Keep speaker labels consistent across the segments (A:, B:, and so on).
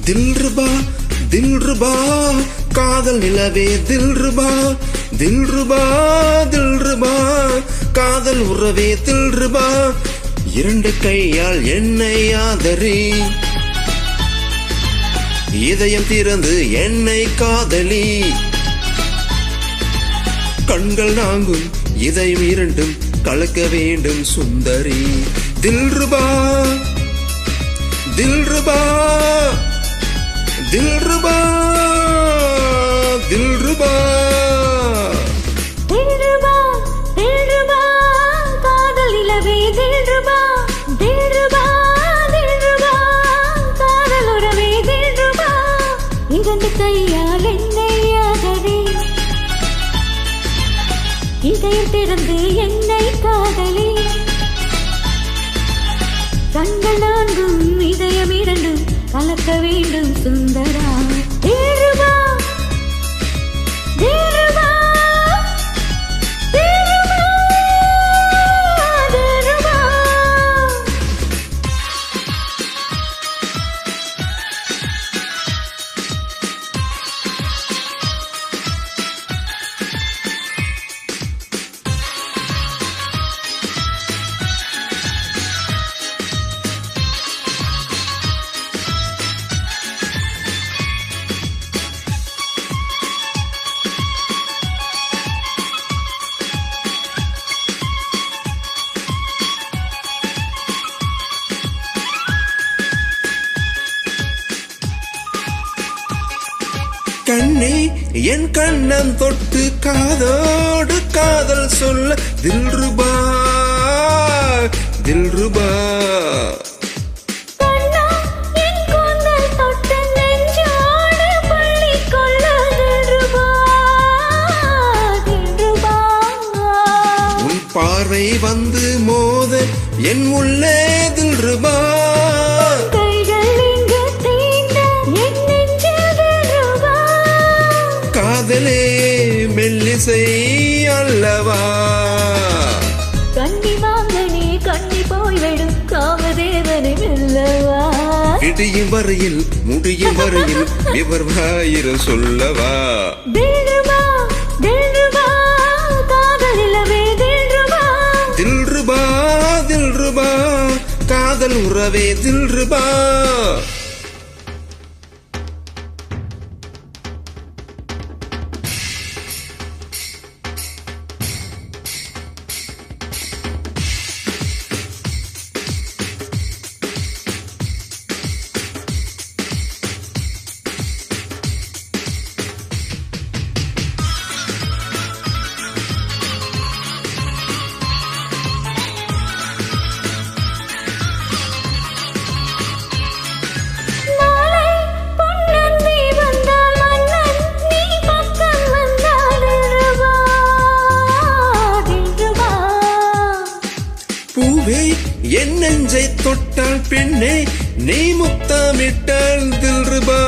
A: தில்ருபா தில்ருபா காதல் நிலவே தில்ருபா தில்ருபா தில்ருபா காதல் உறவே தில்ருபா இரண்டு கையால் என்னை ஆதரி இதயம் திறந்து என்னை காதலி கண்கள் நாங்கும் இதயம் இரண்டும் கலக்க வேண்டும் சுந்தரி தில்ருபா தில்ருபா தில்ருபா தில்ருபா
B: தில்ருபா தில்ருபா காதல் நிலவே தில்ருபா தில்ருபா தில்ருபா காதல் உறவே தில்ருபா இரண்டு கையால் என்னை ஆதரி இதயம் திறந்து என்னை காதலி கண்கள் நான்கும் இதயம் இரண்டும் கலக்க வேண்டும் சுந்தரா தில்ருபா தில்ருபா தில்ருபா தில்ருபா
A: கண்ணே என் கண்ணம் தொட்டு காதோடு காதல் சொல்ல தில்ருபா தில்ருபா உன் பார்வை வந்து மோத என் உள்ளே தில்ருபா காதலே மெல்லிசை அல்லவா
B: கண்ணி வாங்கனே கண்ணி போய்விடும் காமதேவனை வெல்லவா
A: இடியும் வரையில் முடியும் வரையில் விவரமாயிரம் சொல்லவா
B: தில்ருபா தில்ருபா காதல் நிலவே தில்ருபா
A: தில்ருபா தில்ருபா காதல் உறவே தில்ருபா பூவே என் நெஞ்சை தொட்டால் பெண்ணே நீ முத்தமிட்டால் தில்ருபா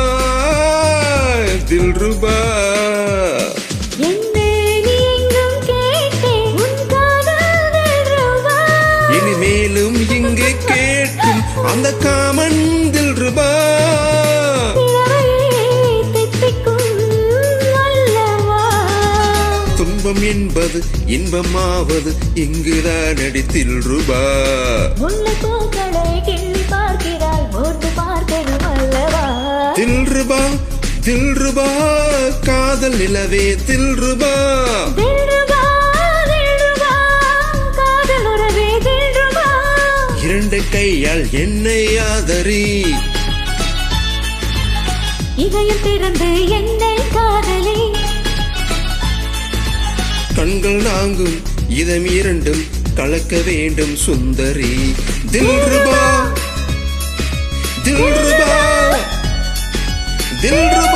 A: தில்ருபா இனிமேலும் இங்கே கேட்கும் அந்த காமன் தில்ருபா துன்பம் என்பது இன்பமாவது இங்குதான் அடித்தில்ருபா தில்ருபா தில்ருபா காதல் நிலவே தில்ருபா இரண்டு கையால் என்னை ஆதரி
B: இதயம் திறந்து என்னை காதலி
A: கண்கள் நாங்கும் இதம் இரண்டும் கலக்க வேண்டும் சுந்தரி தில்ருபா தில்ருபா தில்ருபா